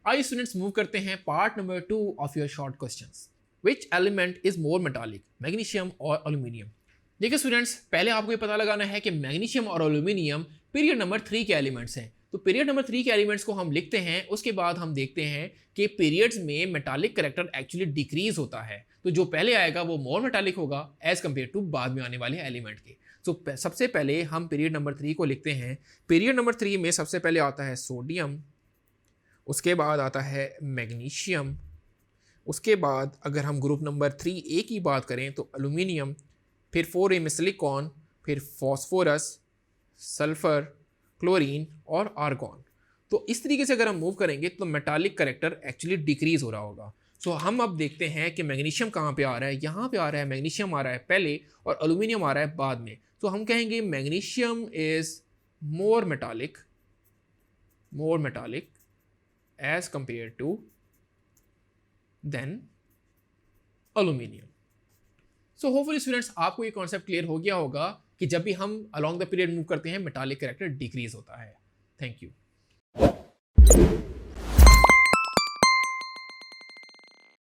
आइए students move करते हैं part number 2 of your short questions. Which element is more metallic, magnesium और aluminium? देखिए स्टूडेंट्स, पहले आपको ये पता लगाना है कि मैग्नीशियम और एल्यूमिनियम पीरियड नंबर 3 के एलिमेंट्स हैं। तो पीरियड नंबर 3 के एलिमेंट्स को हम लिखते हैं, उसके बाद हम देखते हैं कि पीरियड्स में मेटालिक करेक्टर एक्चुअली डिक्रीज होता है। तो जो पहले आएगा वो मोर मेटालिक होगा एज कंपेयर टू बाद में आने वाले एलिमेंट के। तो सबसे पहले हम पीरियड नंबर 3 को लिखते हैं। पीरियड नंबर 3 में सबसे पहले आता है सोडियम, उसके बाद आता है मैग्नीशियम, उसके बाद अगर हम ग्रुप नंबर 3A की बात करें तो एल्यूमिनियम, फिर 4A में सिलिकॉन, फिर फॉस्फोरस, सल्फर, क्लोरीन और आर्गॉन। तो इस तरीके से अगर हम मूव करेंगे तो मेटालिक करेक्टर एक्चुअली डिक्रीज हो रहा होगा। सो हम अब देखते हैं कि मैग्नीशियम कहाँ पे आ रहा है। यहाँ पे आ रहा है, मैग्नीशियम आ रहा है पहले और एल्यूमिनियम आ रहा है बाद में। तो हम कहेंगे magnesium is more metallic as compared to then aluminium. So hopefully students आपको ये कॉन्सेप्ट क्लियर हो गया होगा कि जब भी हम along the period मूव करते हैं मेटालिक कैरेक्टर डिक्रीज होता है। Thank you.